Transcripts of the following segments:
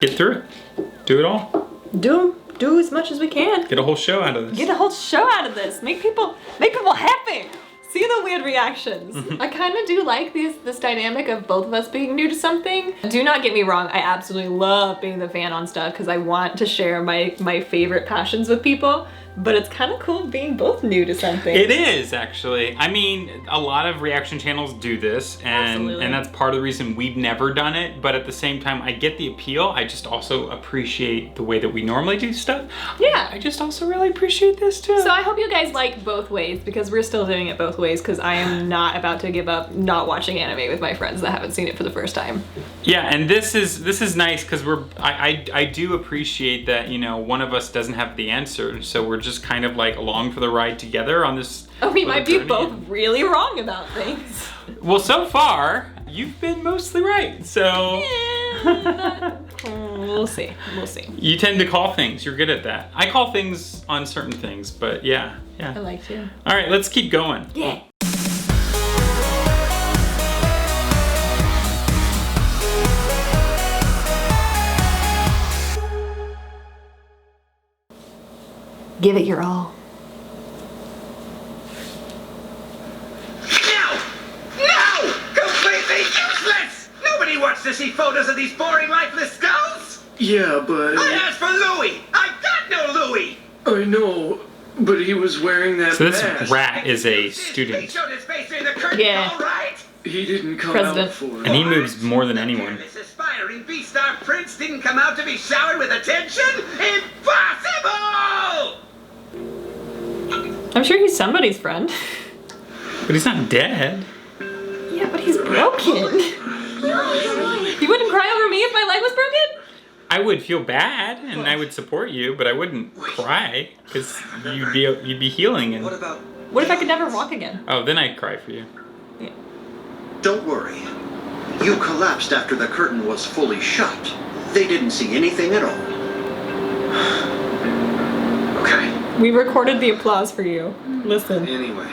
Get through it. Do it all. Do as much as we can. Get a whole show out of this. Get a whole show out of this. Make people happy. See the weird reactions. I kind of do like this dynamic of both of us being new to something. Do not get me wrong, I absolutely love being the fan on stuff because I want to share my favorite passions with people, but it's kind of cool being both new to something. It is, actually. I mean, a lot of reaction channels do this, and that's part of the reason we've never done it, but at the same time, I get the appeal. I just also appreciate the way that we normally do stuff. Yeah. I just also really appreciate this too. So I hope you guys like both ways, because we're still doing it both ways, because I am not about to give up not watching anime with my friends that haven't seen it for the first time. Yeah, and this is nice because I do appreciate that, you know, one of us doesn't have the answer, so we're just kind of like along for the ride together on this. Oh, we might be both really wrong about things. Well, so far you've been mostly right, so we'll see. You tend to call things. You're good at that. I call things on certain things, but yeah. I like to. All right, let's keep going. Yeah. Give it your all. No! Completely useless! Nobody wants to see photos of these boring, lifeless skulls! Yeah, but... I asked for Louis! I got no Louis! I know, but he was wearing that So this mask. rat is a He student, showed his face during the curtain Yeah. call, right? He didn't come President. out for it. and he moves more than anyone. This aspiring Beastar prince didn't come out to be showered with attention? Impossible! I'm sure he's somebody's friend. But he's not dead. Yeah, but he's broken. You wouldn't cry over me if my leg was broken? I would feel bad, and I would support you, but I wouldn't cry because you'd be healing. And What about... What if I could never walk again? oh, then I'd cry for you. Yeah. Don't worry. You collapsed after the curtain was fully shut. They didn't see anything at all. Okay. We recorded the applause for you. Listen. Anyway,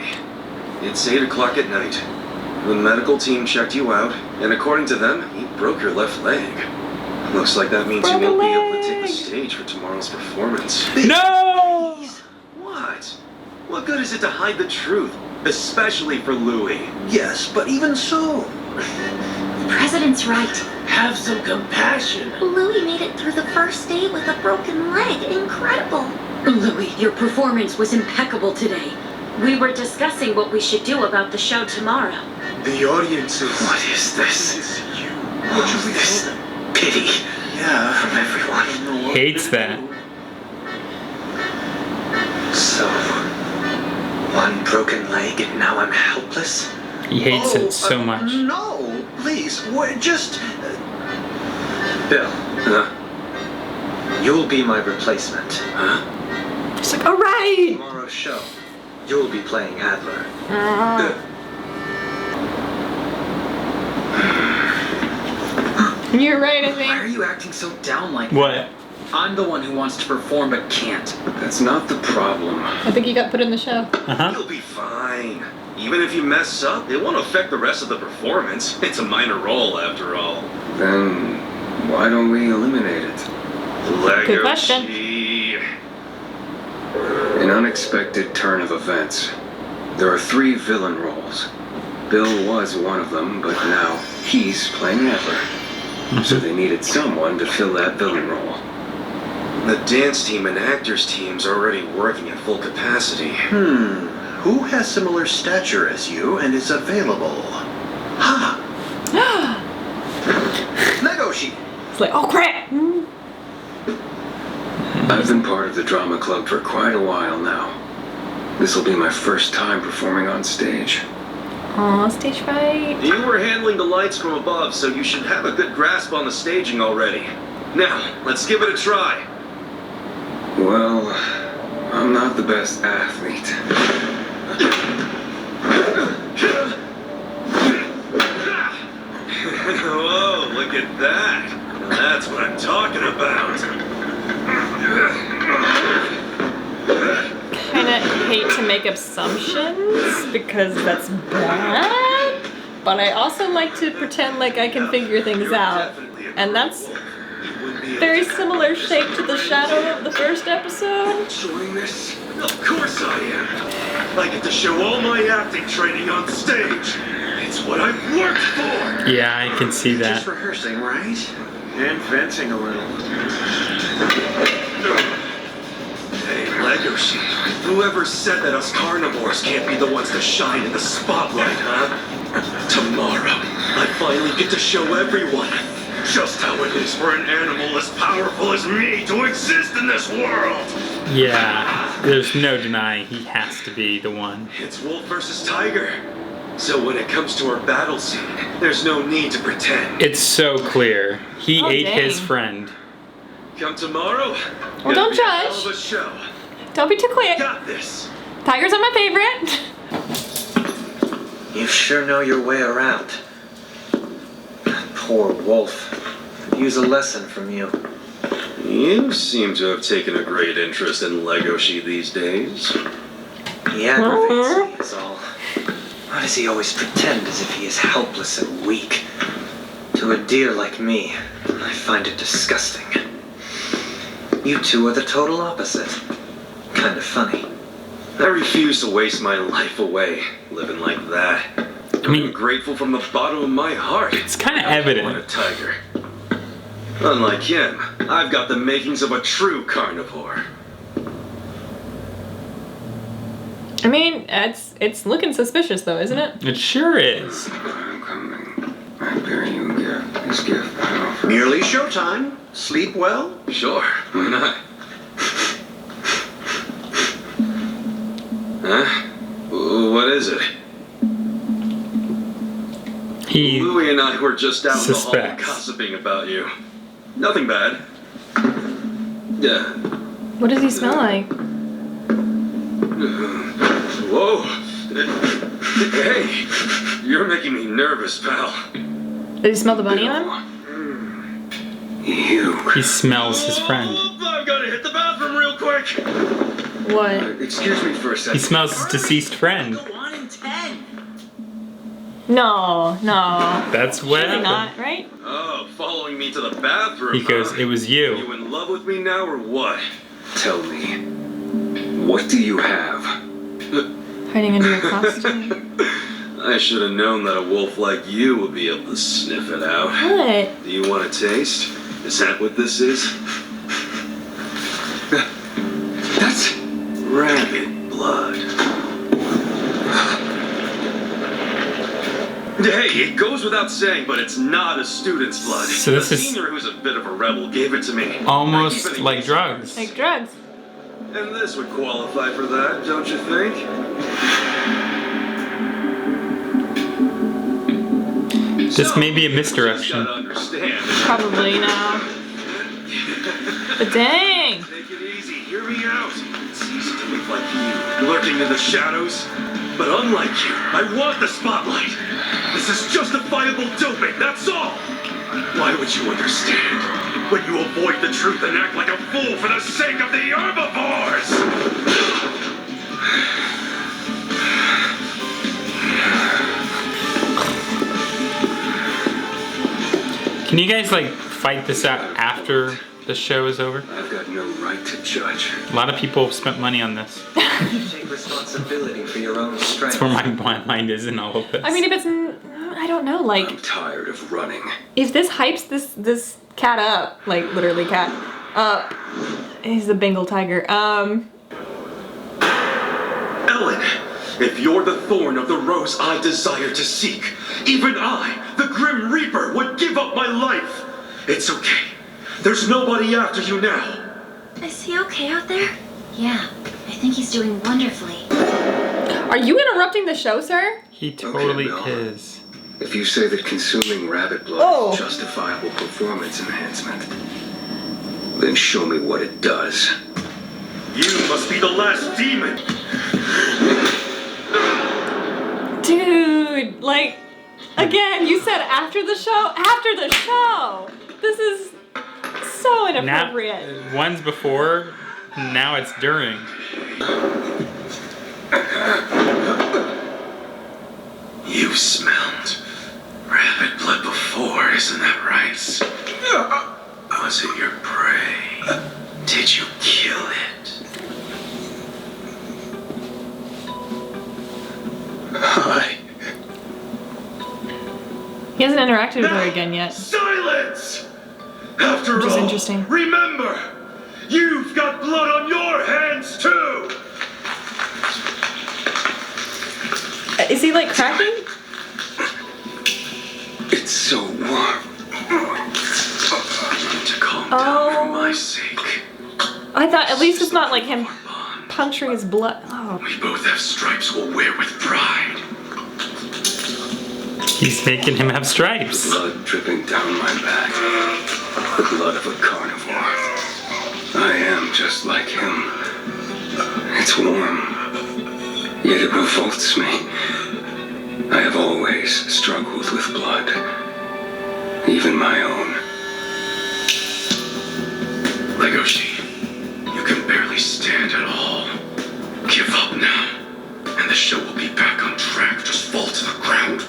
it's 8 o'clock at night. The medical team checked you out, and according to them, you broke your left leg. Looks like that means you won't be able to take the stage for tomorrow's performance. No! What? What good is it to hide the truth? Especially for Louis. Yes, but even so. The president's right. Have some compassion. Louis made it through the first day with a broken leg. Incredible. Louis, your performance was impeccable today. We were discussing what we should do about the show tomorrow. The audience is... What is this? It's you. What is this? Pity. Yeah. From everyone. Hates that. So, one broken leg and now I'm helpless? He hates it so much. No, please, we're just... Bill. You'll be my replacement. Huh? It's like, all right. Tomorrow's show, you'll be playing Adler. You're right, I Why are think. you acting so down like that? What? I'm the one who wants to perform but can't. That's not the problem. I think you got put in the show. Uh-huh. You'll be fine. Even if you mess up, it won't affect the rest of the performance. It's a minor role, after all. Then why don't we eliminate it? Good question. An unexpected turn of events. There are 3 villain roles. Bill was one of them, but now he's playing Adler. So they needed someone to fill that villain role. The dance team and actors teams are already working at full capacity. Who has similar stature as you and is available? Ha! Nagoshi! It's like, oh crap. I've been part of the drama club for quite a while now. This will be my first time performing on stage. Aw, stage fright. You were handling the lights from above, so you should have a good grasp on the staging already. Now, let's give it a try. Well, I'm not the best athlete. Whoa, look at that. That's what I'm talking about. Kinda hate to make assumptions because that's bad, but I also like to pretend like I can figure things out. And that's very similar shape to the shadow of the first episode. Enjoying this? Of course I am. I get to show all my acting training on stage. It's what I've worked for. Yeah, I can see that. Just rehearsing, right? And fencing a little. Hey, Legoshi. Whoever said that us carnivores can't be the ones to shine in the spotlight, huh? Tomorrow, I finally get to show everyone just how it is for an animal as powerful as me to exist in this world. Yeah, there's no denying he has to be the one. It's wolf versus tiger. So when it comes to our battle scene, there's no need to pretend. It's so clear. He ate dang. his friend. Come tomorrow. Well, don't Gonna be a hell judge. of a show. Don't be too quick. Got this. Tigers are my favorite. You sure know your way around. Poor wolf. Could use a lesson from you. You seem to have taken a great interest in Legoshi these days. He aggravates me, is all. Why does he always pretend as if he is helpless and weak? To a deer like me, I find it disgusting. You two are the total opposite. Kind of funny. I refuse to waste my life away living like that. I mean, I'm grateful from the bottom of my heart. it's kind of I want a evident. tiger. Unlike him, I've got the makings of a true carnivore. I mean, it's looking suspicious though, isn't it? It sure is. I'm coming. I bear you a gift. This gift I offer. Nearly showtime. Sleep well? Sure, why not? Huh? What is it? He Louie and I were just out in the hall suspects. gossiping about you. Nothing bad. Yeah. What does he smell like? Whoa. Hey, you're making me nervous, pal. Did he smell the bunny on him? You. he smells his friend. I've got to hit the bathroom real quick. What? Excuse me for a second. He smells his deceased friend. Go on in 10. No. That's what Surely happened. not, right? Oh, following me to the bathroom. He goes, huh? it was you. You in love with me now or what? Tell me. What do you have? Hiding under your costume. I should have known that a wolf like you would be able to sniff it out. What? Do you want a taste? Is that what this is? That's rabbit blood. Hey, it goes without saying, but it's not a student's blood. So this the is- senior who's a bit of a rebel gave it to me. Almost I keep it like easy. drugs. Like drugs. And this would qualify for that, don't you think? This So, may be a you just misdirection. gotta understand. Probably now. But dang. Take it easy, hear me out. It's easy to look like you, lurking in the shadows. But unlike you, I want the spotlight. This is justifiable doping, that's all. Why would you understand when you avoid the truth and act like a fool for the sake of the herbivores? Can you guys like fight this out after the show is over? I've got no right to judge. A lot of people have spent money on this. Take responsibility for your own strength. That's where my mind is in all of this. I mean, if it's, I don't know, like, I'm tired of running. if this hypes this cat up, like literally cat up, he's a Bengal tiger. Ellen, if you're the thorn of the rose I desire to seek, even I, the Grim Reaper, would give up my life. It's okay. There's nobody after you now. Is he okay out there? Yeah, I think he's doing wonderfully. Are you interrupting the show, sir? He totally Bill. is. If you say that consuming rabbit blood Oh. is justifiable performance enhancement, then show me what it does. You must be the last demon. Dude, like, again, you said after the show? After the show! This is so Now, inappropriate. one's before, now it's during. You smelled rabbit blood before, isn't that right? Was it your prey? Did you kill it? He hasn't interacted with her again yet. Silence! After Which is all, interesting. remember, you've got blood on your hands too! Is he like cracking? It's so warm. I need to calm down for my sake. I thought at least it's not like him puncturing his blood. Oh. We both have stripes we'll wear with pride. He's making him have stripes. Blood dripping down my back. The blood of a carnivore. I am just like him. It's warm, yet it revolts me. I have always struggled with blood, even my own. Legoshi, you can barely stand at all. Give up now, and the show will be back on track. Just fall to the ground.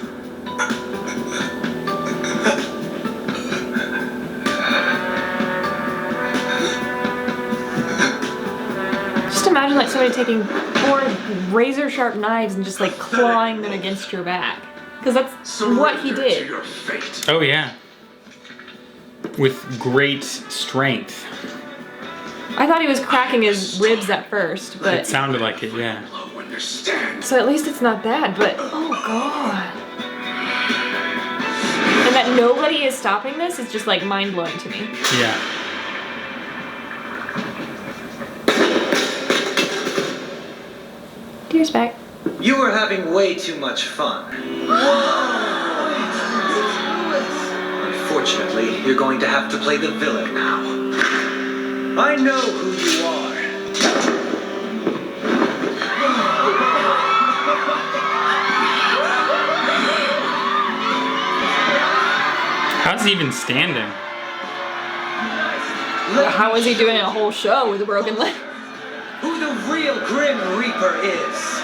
Just imagine like somebody taking 4 razor sharp knives and just like clawing them against your back. Because that's what he Surrender did. to your fate. Oh yeah. With great strength. I thought he was cracking his ribs at first, It but sounded like it, yeah. Love understand. so at least it's not bad, but oh god. And that nobody is stopping this is just like mind-blowing to me. Yeah. Tears back. You were having way too much fun. Unfortunately, you're going to have to play the villain now. I know who you are. How's he even standing? How is he doing a whole show with a broken leg? Who the real Grim Reaper is.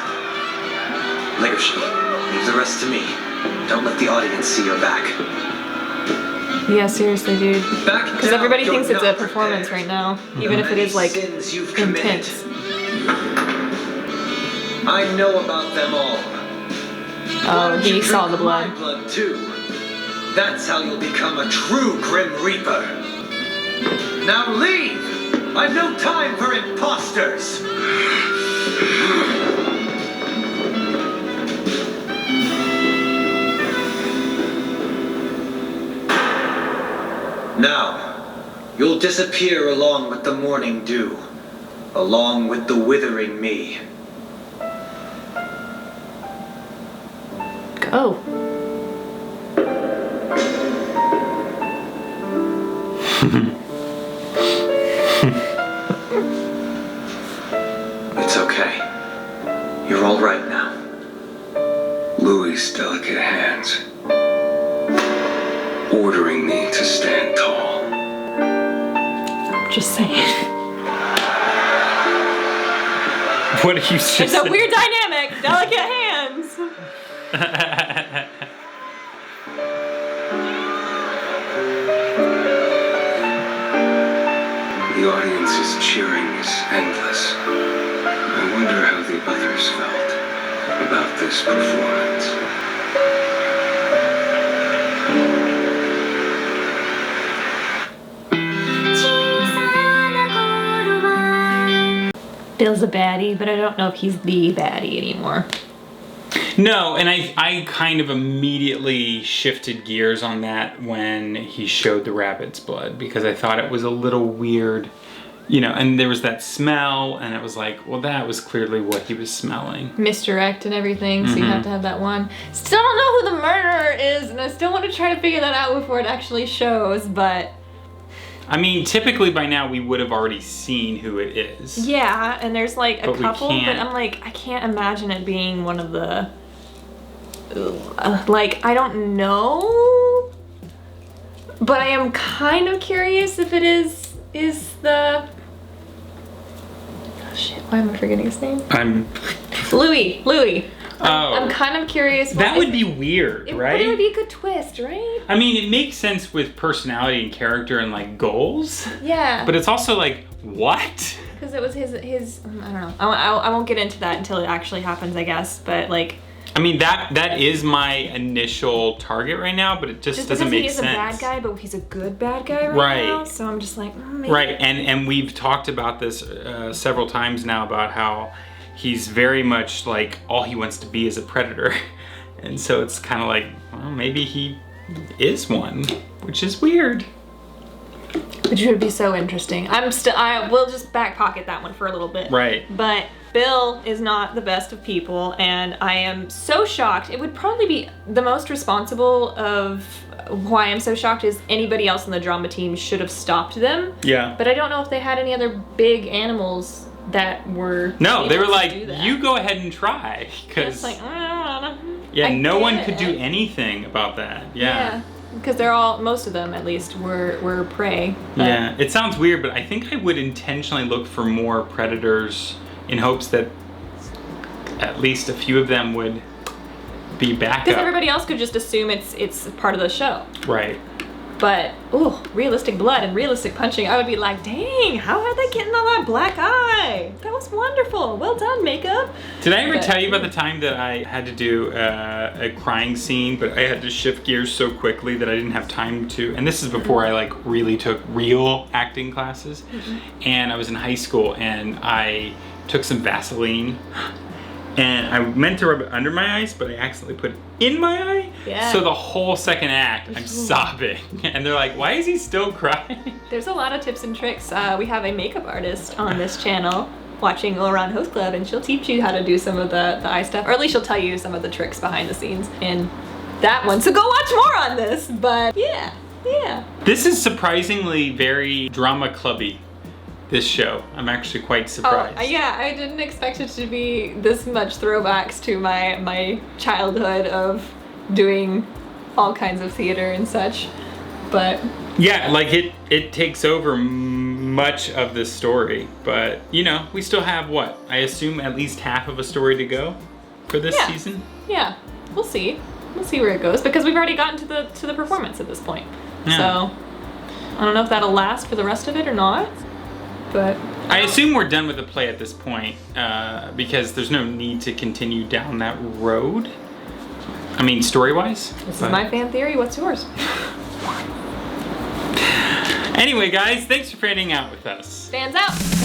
Legoshi, leave the rest to me. Don't let the audience see your back. Yeah, seriously, dude. Back Because down, everybody you're thinks it's a not performance prepared. right now, even if it is like Sins you've committed. intense. I know about them all. Oh, he saw the blood. My blood too. That's how you'll become a true Grim Reaper. Now leave! I've no time for imposters! Now, you'll disappear along with the morning dew, along with the withering me. Go. It's okay. You're all right now. Louis' delicate hands, ordering me to stand tall. Just saying. What are you just It's a weird dynamic. Delicate hands. The audience's cheering is endless. I wonder how the others felt about this performance. Bill's a baddie, but I don't know if he's the baddie anymore. No, and I kind of immediately shifted gears on that when he showed the rabbit's blood, because I thought it was a little weird, you know, and there was that smell, and it was like, well, that was clearly what he was smelling. Misdirect and everything, so you have to have that one. Still don't know who the murderer is, and I still want to try to figure that out before it actually shows, but... I mean, typically by now we would have already seen who it is. Yeah, and there's like a But we couple, but can't. I'm like, I can't imagine it being one of the... like, I don't know, but I am kind of curious if it is the... Oh shit, why am I forgetting his name? I'm... Louis. I'm kind of curious. That would be weird, right? It would be a good twist, right? I mean, it makes sense with personality and character and like goals. Yeah. But it's also like, what? Because it was his. I don't know. I won't get into that until it actually happens, I guess. But like. I mean, that is my initial target right now, but it just doesn't make sense. He is a bad guy, but he's a good bad guy right now. So I'm just like, maybe. Right, and we've talked about this several times now about how he's very much like all he wants to be is a predator. And so it's kind of like, well, maybe he is one, which is weird. Which would be so interesting. I will just back pocket that one for a little bit. Right. But Bill is not the best of people, and I am so shocked. It would probably be the most responsible of why I'm so shocked is anybody else in the drama team should have stopped them. Yeah. But I don't know if they had any other big animals that were. No, they were like, you go ahead and try. Because like, no one could do anything about that. Yeah. Because most of them at least, were prey. But. Yeah, it sounds weird, but I think I would intentionally look for more predators in hopes that at least a few of them would be backup. Because everybody else could just assume it's part of the show. Right. But, realistic blood and realistic punching, I would be like, dang, how are they getting all that black eye? That was wonderful. Well done, makeup. Did I ever tell you about the time that I had to do a crying scene, but I had to shift gears so quickly that I didn't have time to, and this is before I like really took real acting classes, and I was in high school and I took some Vaseline and I meant to rub it under my eyes, but I accidentally put it in my eye. Yeah. So the whole second act, I'm sobbing. And they're like, why is he still crying? There's a lot of tips and tricks. We have a makeup artist on this channel watching All Around Host Club, and she'll teach you how to do some of the eye stuff, or at least she'll tell you some of the tricks behind the scenes in that one. So go watch more on this, but yeah. This is surprisingly very drama clubby. This show. I'm actually quite surprised. Yeah, I didn't expect it to be this much throwbacks to my childhood of doing all kinds of theater and such, but... Yeah, like it takes over much of the story, but we still have what? I assume at least half of a story to go for this season? Yeah, we'll see. We'll see where it goes, because we've already gotten to the performance at this point. Yeah. So, I don't know if that'll last for the rest of it or not. But I assume we're done with the play at this point because there's no need to continue down that road. I mean, story-wise. This is my fan theory. What's yours? Anyway, guys, thanks for fanning out with us. Fans out.